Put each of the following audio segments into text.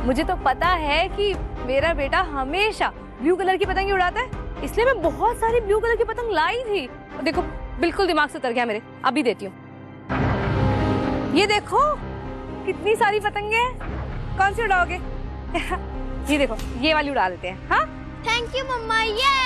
मुझे तो पता है कि मेरा बेटा हमेशा ब्लू कलर की पतंग उड़ाता है, इसलिए मैं बहुत सारी ब्लू कलर की पतंग लाई थी। और देखो बिल्कुल दिमाग से उतर गया मेरे, अभी देती हूँ। ये देखो कितनी सारी पतंगे हैं, कौन सी उड़ाओगे? ये देखो ये वाली उड़ा लेते हैं। हाँ थैंक यू मम्मा। ये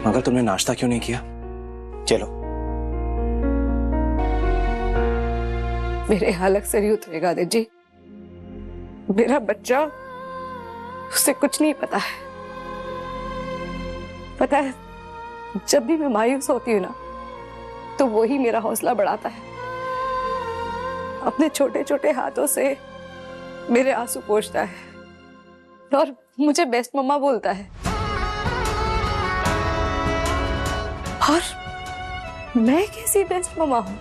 मगर तुमने नाश्ता क्यों नहीं किया? चलो। मेरे हालत से नहीं उतरेगा आदित्य जी, मेरा बच्चा, उसे कुछ नहीं पता है। पता है जब भी मैं मायूस होती हूँ ना, तो वो ही मेरा हौसला बढ़ाता है। अपने छोटे छोटे हाथों से मेरे आंसू पोंछता है और मुझे बेस्ट मम्मा बोलता है। और मैं कैसी बेस्ट मम्मा हूं?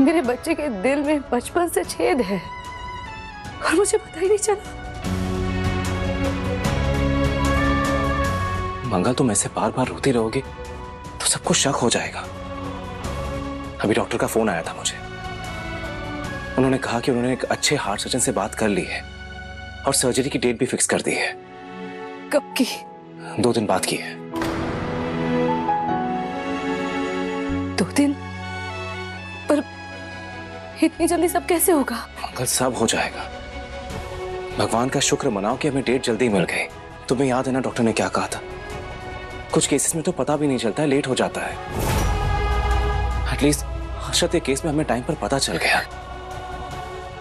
मेरे बच्चे के दिल में बचपन से छेद है और मुझे पता ही नहीं चला। मंगल तुम ऐसे बार बार रोती रहोगे तो सबको शक हो जाएगा। अभी डॉक्टर का फोन आया था मुझे, उन्होंने कहा कि उन्होंने एक अच्छे हार्ट सर्जन से बात कर ली है और सर्जरी की डेट भी फिक्स कर दी है। कब की? 2 दिन बाद की है। 2 दिन? पर इतनी जल्दी सब कैसे होगा? मंगल सब हो जाएगा, भगवान का शुक्र मनाओ कि हमें डेट जल्दी मिल गई। तुम्हें याद है ना डॉक्टर ने क्या कहा था? कुछ केसेस में तो पता भी नहीं चलता है, लेट हो जाता है। एटलीस्ट हर्षद के केस में हमें टाइम पर पता चल गया।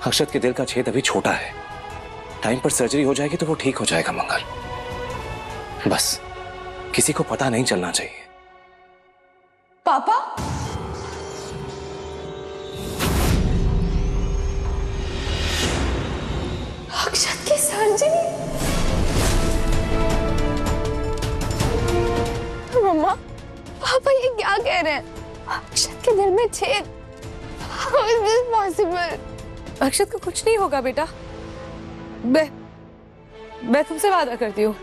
हर्षद के दिल का छेद अभी छोटा है, टाइम पर सर्जरी हो जाएगी तो वो ठीक हो जाएगा मंगल। बस किसी को पता नहीं चलना चाहिए। पापा? अक्षत की सर्जरी? मम्मा पापा ये क्या कह रहे हैं? अक्षत के दिल में छेद? How is this possible? अक्षत को कुछ नहीं होगा बेटा, मैं तुमसे वादा करती हूँ,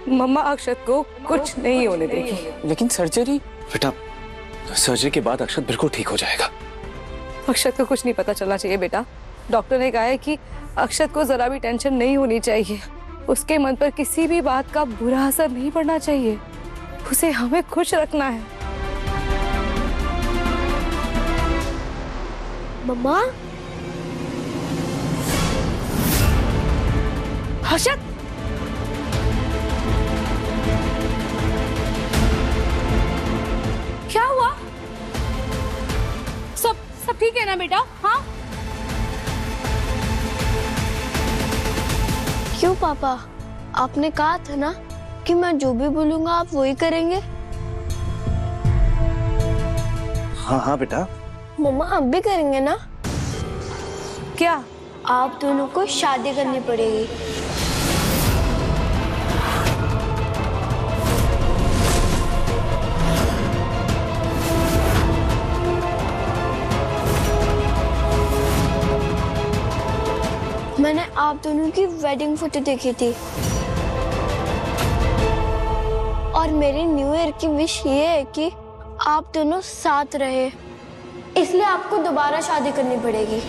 मम्मा अक्षत को कुछ नहीं होने देगी। लेकिन सर्जरी? बेटा सर्जरी के बाद अक्षत बिल्कुल ठीक हो जाएगा। अक्षत को कुछ नहीं पता चलना चाहिए बेटा। डॉक्टर ने कहा है कि अक्षत को जरा भी टेंशन नहीं होनी चाहिए, उसके मन पर किसी भी बात का बुरा असर नहीं पड़ना चाहिए, उसे हमें खुश रखना है। मम्मा हर्षद, क्या हुआ? सब ठीक है ना बेटा? हाँ क्यों पापा, आपने कहा था ना कि मैं जो भी बोलूंगा आप वही करेंगे। हाँ हाँ बेटा। मम्मा आप भी करेंगे ना? क्या? आप दोनों को शादी करनी पड़ेगी। मैंने आप दोनों की वेडिंग फोटो देखी थी और मेरी न्यू ईयर की विश ये है कि आप दोनों साथ रहे, इसलिए आपको दोबारा शादी करनी पड़ेगी।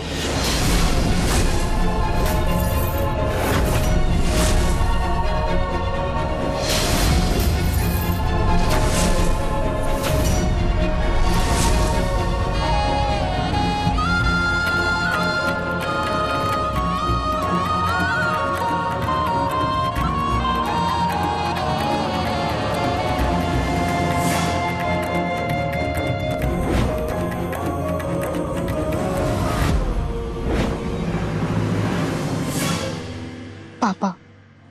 पापा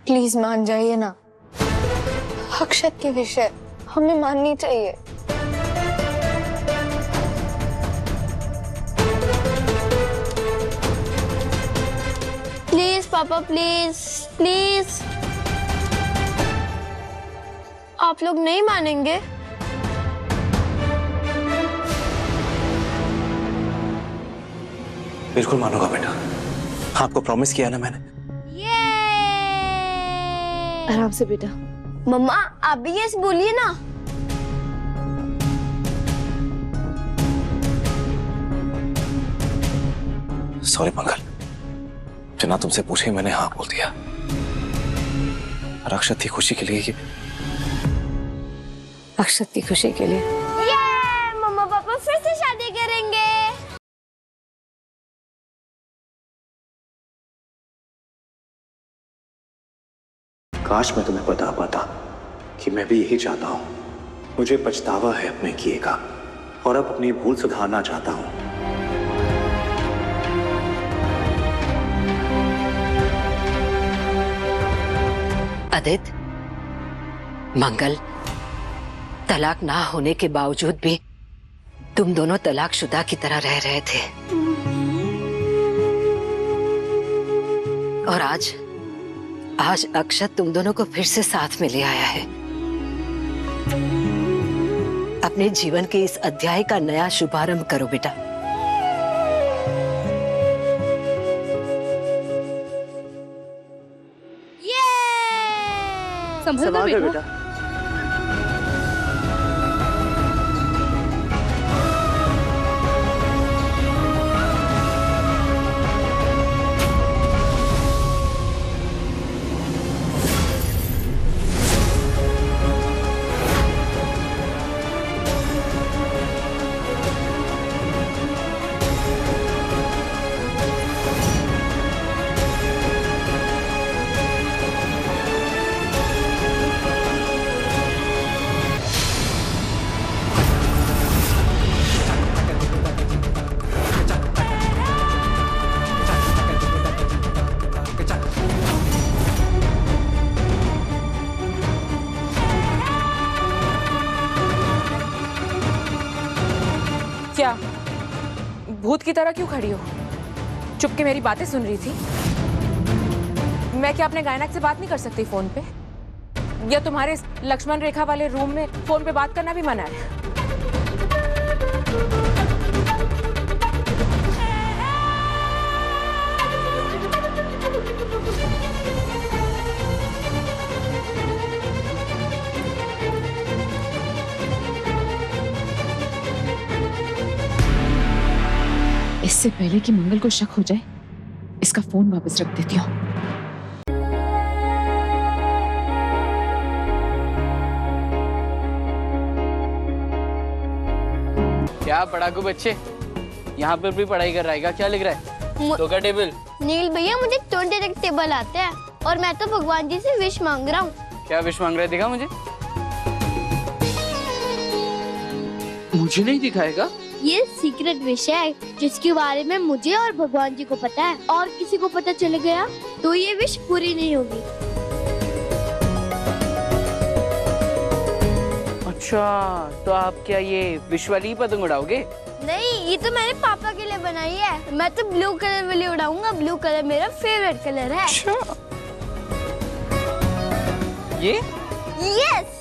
प्लीज मान जाइए ना, अक्षत की विषय हमें माननी चाहिए। प्लीज पापा, प्लीज प्लीज। आप लोग नहीं मानेंगे? बिल्कुल मानूंगा बेटा, आपको प्रॉमिस किया ना मैंने। आराम से बेटा। मम्मा आप भी यस बोलिए ना। सॉरी मंगल, जना तुमसे पूछे मैंने हाँ बोल दिया। और अक्षत की खुशी के लिए ये, अक्षत की खुशी के लिए। मम्मा पापा फिर से शादी करेंगे। काश मैं तुम्हें बता पाता कि मैं भी यही चाहता हूं। मुझे पछतावा है अपने किए का और अब अपनी भूल सुधारना चाहता हूं। आदित्य, मंगल, तलाक ना होने के बावजूद भी तुम दोनों तलाकशुदा की तरह रह रहे थे। और आज अक्षत तुम दोनों को फिर से साथ में ले आया है। अपने जीवन के इस अध्याय का नया शुभारंभ करो बेटा। संभल कर बेटा। क्या भूत की तरह क्यों खड़ी हो? चुप के मेरी बातें सुन रही थी? मैं क्या अपने गायनक से बात नहीं कर सकती फोन पे? या तुम्हारे लक्ष्मण रेखा वाले रूम में फोन पे बात करना भी मना है? इससे पहले कि मंगल को शक हो जाए, इसका फोन वापस रख देती हूँ। क्या पढ़ाकू बच्चे, यहाँ पर भी पढ़ाई कर रहा है क्या? क्या लिख रहा है? तो का टेबल। नील भैया मुझे 20 तक टेबल आते हैं और मैं तो भगवान जी से विश मांग रहा हूँ। क्या विश मांग रहा है, दिखा मुझे। मुझे नहीं दिखाएगा? ये सीक्रेट विश है जिसके बारे में मुझे और भगवान जी को पता है, और किसी को पता चल गया तो ये विश पूरी नहीं होगी। अच्छा, तो आप क्या ये विश वाली ही पतंग उड़ाओगे? नहीं, ये तो मैंने पापा के लिए बनाई है। मैं तो ब्लू कलर वाली उड़ाऊंगा। ब्लू कलर मेरा फेवरेट कलर है। अच्छा, ये? यस।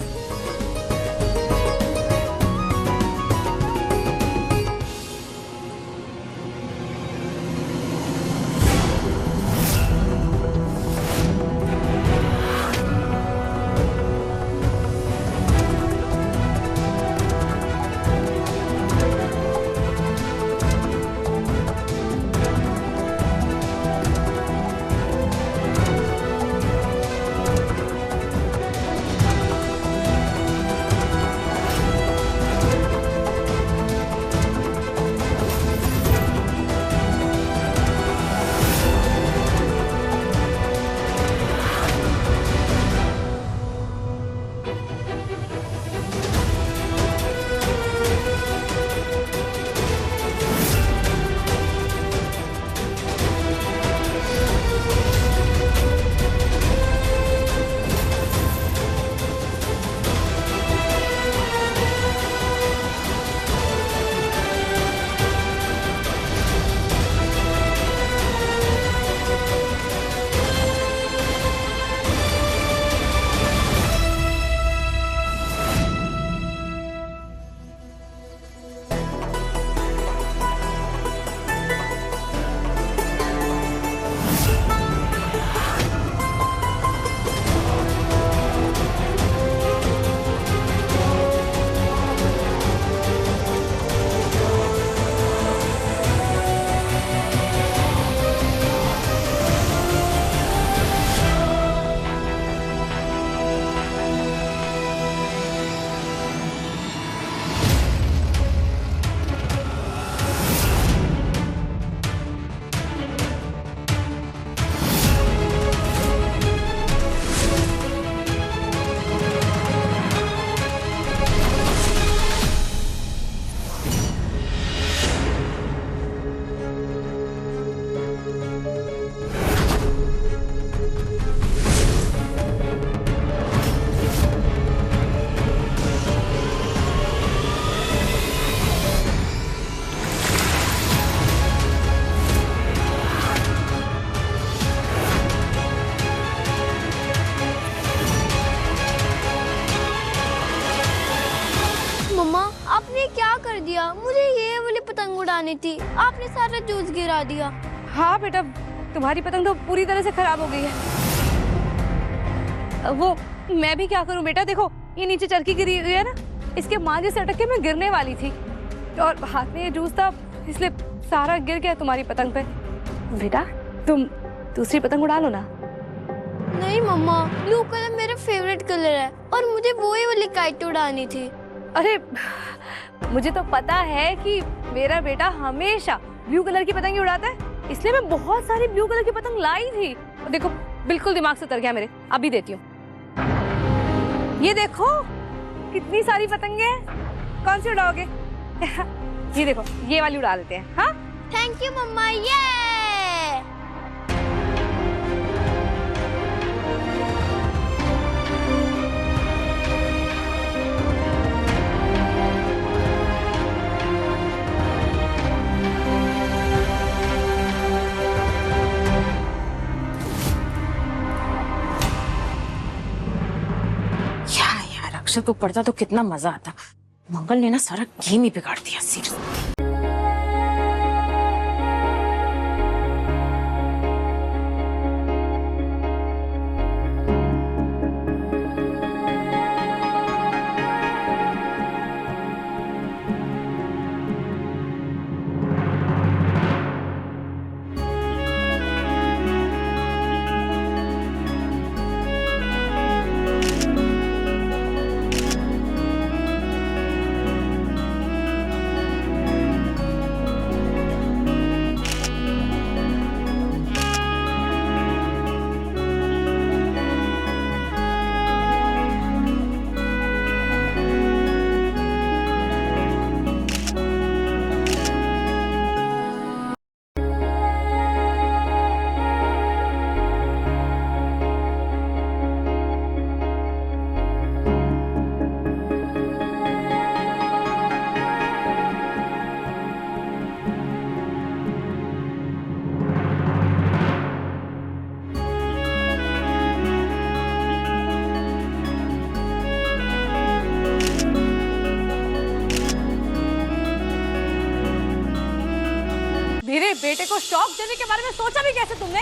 कर दिया? मुझे ये वाली पतंग उड़ानी थी, आपने सारा जूस गिरा दिया। हाँ बेटा, तुम्हारी पतंग तो पूरी तरह से खराब हो गई है। वो मैं भी क्या करूं बेटा, देखो ये नीचे चरखी गिरी हुई है ना, इसके मांझे से अटक के मैं गिरने वाली थी और हाथ में ये जूस था, इसलिए सारा गिर गया तुम्हारी पतंग पे। बेटा तुम दूसरी पतंग उड़ा लो ना। नहीं मम्मा, ब्लू कलर मेरा फेवरेट कलर है और मुझे वो ही वाली काइट उड़ानी थी। अरे मुझे तो पता है कि मेरा बेटा हमेशा ब्लू कलर की पतंग उड़ाता है, इसलिए मैं बहुत सारी ब्लू कलर की पतंग लाई थी। देखो बिल्कुल दिमाग से उतर गया मेरे, अभी देती हूँ। ये देखो कितनी सारी पतंगे हैं, कौन सी उड़ाओगे? ये देखो ये वाली उड़ा लेते हैं। हाँ थैंक यू मम्मा। ये यार अक्षर को पढ़ता तो कितना मजा आता। मंगल ने ना सारा गेम ही बिगाड़ दिया सीरियसली। मेरे बेटे को शौक देने के बारे में सोचा भी कैसे तुमने?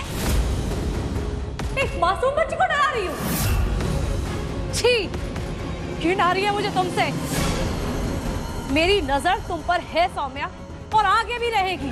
एक मासूम बच्ची को डरा रही हो। छी, घिन आ रही है मुझे तुमसे। मेरी नजर तुम पर है सौम्या, और आगे भी रहेगी।